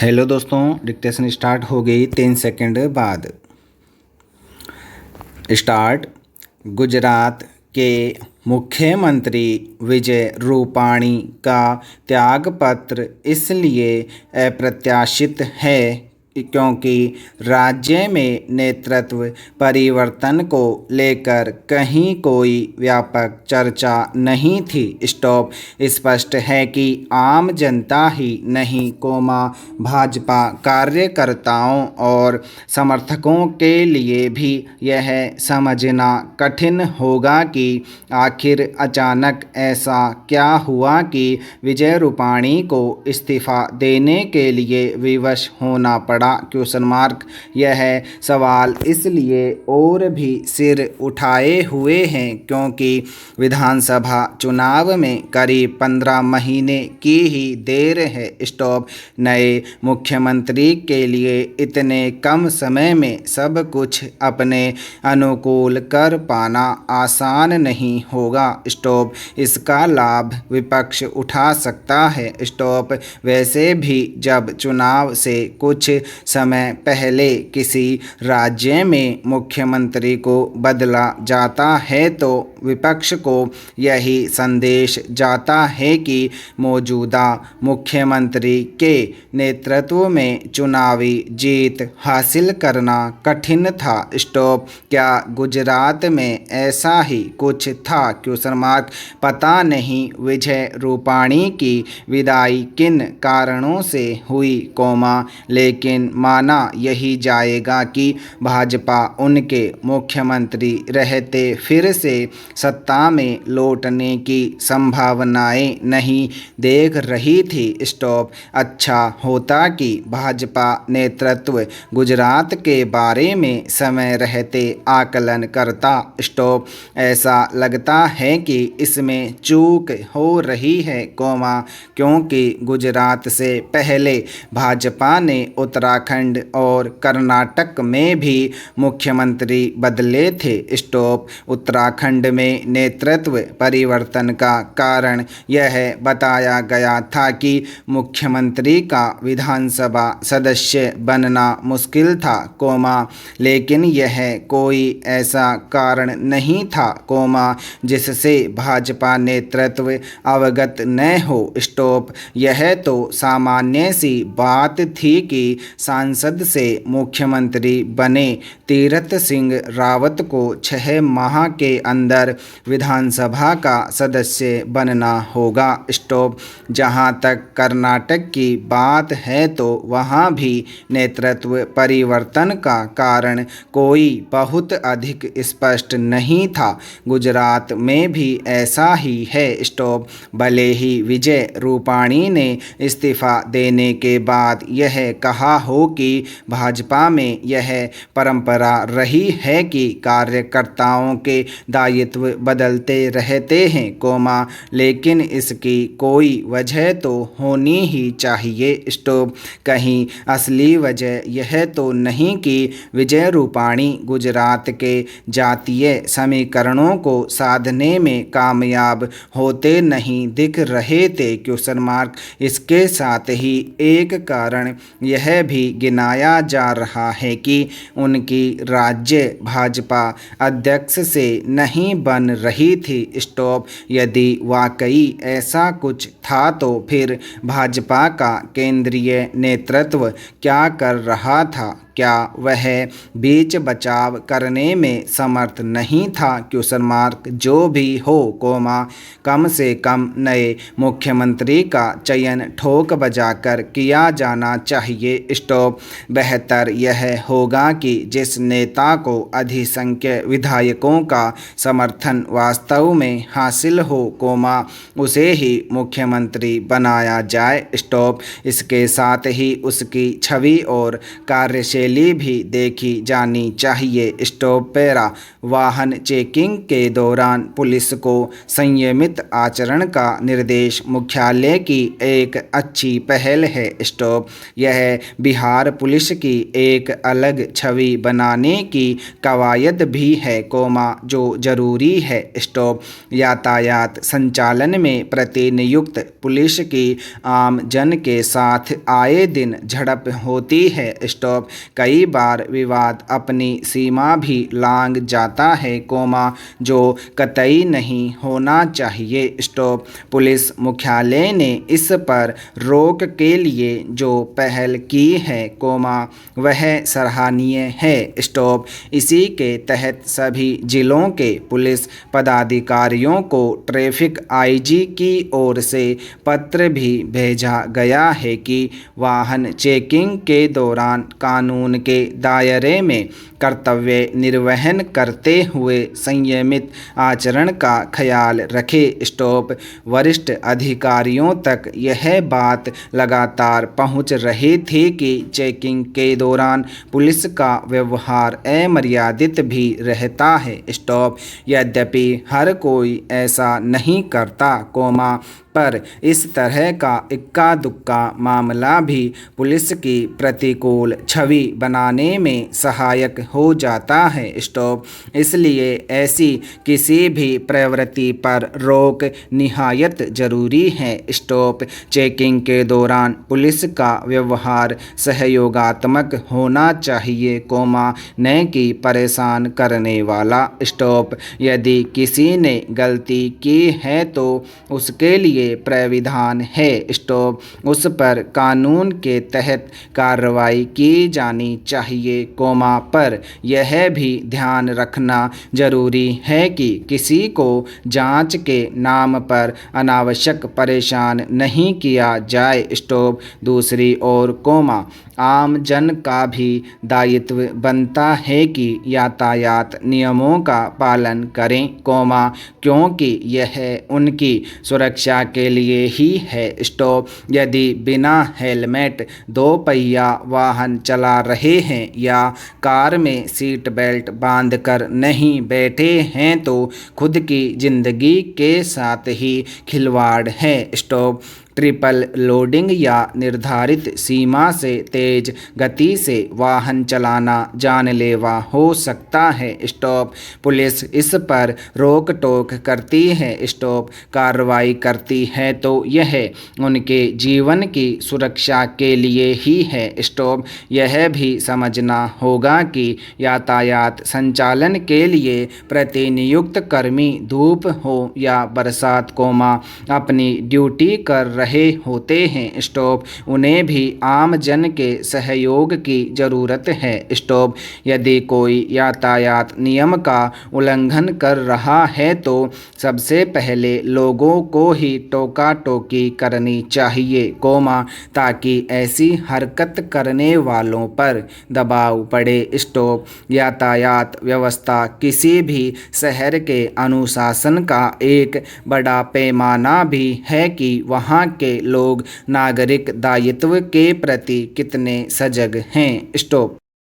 Hello दोस्तों, dictation start हो गई 3 सेकंड बाद। स्टार्ट। गुजरात के मुख्यमंत्री विजय रूपाणी का त्यागपत्र इसलिए अप्रत्याशित है क्योंकि राज्य में नेतृत्व परिवर्तन को लेकर कहीं कोई व्यापक चर्चा नहीं थी। स्टॉप। स्पष्ट है कि आम जनता ही नहीं, भाजपा कार्यकर्ताओं और समर्थकों के लिए भी यह समझना कठिन होगा कि आखिर अचानक ऐसा क्या हुआ कि विजय रूपाणी को इस्तीफा देने के लिए विवश होना पड़ा। Question mark. यह सवाल इसलिए और भी सिर उठाए हुए हैं क्योंकि विधानसभा चुनाव में करीब 15 महीने की ही देर है। स्टॉप। नए मुख्यमंत्री के लिए इतने कम समय में सब कुछ अपने अनुकूल कर पाना आसान नहीं होगा। स्टॉप। इसका लाभ विपक्ष उठा सकता है। स्टॉप। वैसे भी जब चुनाव से कुछ समय पहले किसी राज्य में मुख्यमंत्री को बदला जाता है तो विपक्ष को यही संदेश जाता है कि मौजूदा मुख्यमंत्री के नेतृत्व में चुनावी जीत हासिल करना कठिन था। स्टॉप। क्या गुजरात में ऐसा ही कुछ था? Question mark. पता नहीं विजय रूपाणी की विदाई किन कारणों से हुई, लेकिन माना यही जाएगा कि भाजपा उनके मुख्यमंत्री रहते फिर से सत्ता में लौटने की संभावनाएं नहीं देख रही थी। स्टॉप। अच्छा होता कि भाजपा नेतृत्व गुजरात के बारे में समय रहते आकलन करता। स्टॉप। ऐसा लगता है कि इसमें चूक हो रही है, क्योंकि गुजरात से पहले भाजपा ने उत्तराखंड और कर्नाटक में भी मुख्यमंत्री बदले थे। स्टॉप। उत्तराखंड में नेतृत्व परिवर्तन का कारण यह बताया गया था कि मुख्यमंत्री का विधानसभा सदस्य बनना मुश्किल था, लेकिन यह कोई ऐसा कारण नहीं था, जिससे भाजपा नेतृत्व अवगत न हो। स्टॉप। यह तो सामान्य सी बात थी कि सांसद से मुख्यमंत्री बने तीरथ सिंह रावत को 6 माह के अंदर विधानसभा का सदस्य बनना होगा। स्टॉप। जहां तक कर्नाटक की बात है तो वहां भी नेतृत्व परिवर्तन का कारण कोई बहुत अधिक स्पष्ट नहीं था। गुजरात में भी ऐसा ही है। स्टॉप। भले ही विजय रूपाणी ने इस्तीफा देने के बाद यह कहा हो कि भाजपा में यह परंपरा रही है कि कार्यकर्ताओं के दायित्व बदलते रहते हैं, लेकिन इसकी कोई वजह तो होनी ही चाहिए। स्टॉप। कहीं असली वजह यह तो नहीं कि विजय रूपाणी गुजरात के जातीय समीकरणों को साधने में कामयाब होते नहीं दिख रहे थे? Question mark. इसके साथ ही एक कारण यह भी गिनाया जा रहा है कि उनकी राज्य भाजपा अध्यक्ष से नहीं बन रही थी। स्टॉप। यदि वाकई ऐसा कुछ था तो फिर भाजपा का केंद्रीय नेतृत्व क्या कर रहा था? क्या वह बीच बचाव करने में समर्थ नहीं था? Question mark. जो भी हो, कम से कम नए मुख्यमंत्री का चयन ठोक बजाकर किया जाना चाहिए। स्टॉप। बेहतर यह होगा कि जिस नेता को अधिसंख्यक विधायकों का समर्थन वास्तव में हासिल हो, उसे ही मुख्यमंत्री बनाया जाए। स्टॉप। इसके साथ ही उसकी छवि और कार्यशैली शैली भी देखी जानी चाहिए। Stop para. वाहन चेकिंग के दौरान पुलिस को संयमित आचरण का निर्देश मुख्यालय की एक अच्छी पहल है। स्टॉप। यह बिहार पुलिस की एक अलग छवि बनाने की कवायद भी है, जो जरूरी है। स्टॉप। यातायात संचालन में प्रतिनियुक्त पुलिस की आम जन के साथ आए दिन झड़प होती है। स्टॉप। कई बार विवाद अपनी सीमा भी लांघ जाता है, जो कतई नहीं होना चाहिए। स्टॉप। पुलिस मुख्यालय ने इस पर रोक के लिए जो पहल की है, वह सराहनीय है। स्टॉप। इसी के तहत सभी जिलों के पुलिस पदाधिकारियों को ट्रैफिक आईजी की ओर से पत्र भी भेजा गया है कि वाहन चेकिंग के दौरान कानून के दायरे में कर्तव्य निर्वहन करते हुए संयमित आचरण का ख्याल रखें। स्टॉप। वरिष्ठ अधिकारियों तक यह बात लगातार पहुंच रही थी कि चेकिंग के दौरान पुलिस का व्यवहार अमर्यादित भी रहता है। स्टॉप। यद्यपि हर कोई ऐसा नहीं करता, पर इस तरह का इक्का दुक्का मामला भी पुलिस की प्रतिकूल छवि बनाने में सहायक हो जाता है। स्टॉप। इसलिए ऐसी किसी भी प्रवृत्ति पर रोक निहायत जरूरी है। स्टॉप। चेकिंग के दौरान पुलिस का व्यवहार सहयोगात्मक होना चाहिए, न कि परेशान करने वाला। स्टॉप। यदि किसी ने गलती की है तो उसके लिए प्राविधान है। स्टॉप। उस पर कानून के तहत कार्रवाई की जानी चाहिए, पर यह भी ध्यान रखना जरूरी है कि किसी को जांच के नाम पर अनावश्यक परेशान नहीं किया जाए। स्टॉप। दूसरी ओर, आम जन का भी दायित्व बनता है कि यातायात नियमों का पालन करें, क्योंकि यह उनकी सुरक्षा के लिए ही है। स्टॉप। यदि बिना हेलमेट दोपहिया वाहन चला रहे हैं या कार में सीट बेल्ट बांधकर नहीं बैठे हैं तो खुद की जिंदगी के साथ ही खिलवाड़ है। स्टॉप। ट्रिपल लोडिंग या निर्धारित सीमा से तेज गति से वाहन चलाना जानलेवा हो सकता है। स्टॉप। पुलिस इस पर रोक टोक करती है, स्टॉप कार्रवाई करती है तो यह उनके जीवन की सुरक्षा के लिए ही है। स्टॉप। यह भी समझना होगा कि यातायात संचालन के लिए प्रतिनियुक्त कर्मी धूप हो या बरसात, अपनी ड्यूटी कर रहे होते हैं। स्टॉप। उन्हें भी आम जन के सहयोग की ज़रूरत है। स्टॉप। यदि कोई यातायात नियम का उल्लंघन कर रहा है तो सबसे पहले लोगों को ही टोका टोकी करनी चाहिए, ताकि ऐसी हरकत करने वालों पर दबाव पड़े। स्टॉप। यातायात व्यवस्था किसी भी शहर के अनुशासन का एक बड़ा पैमाना भी है कि वहाँ के लोग नागरिक दायित्व के प्रति कितने सजग हैं। स्टॉप।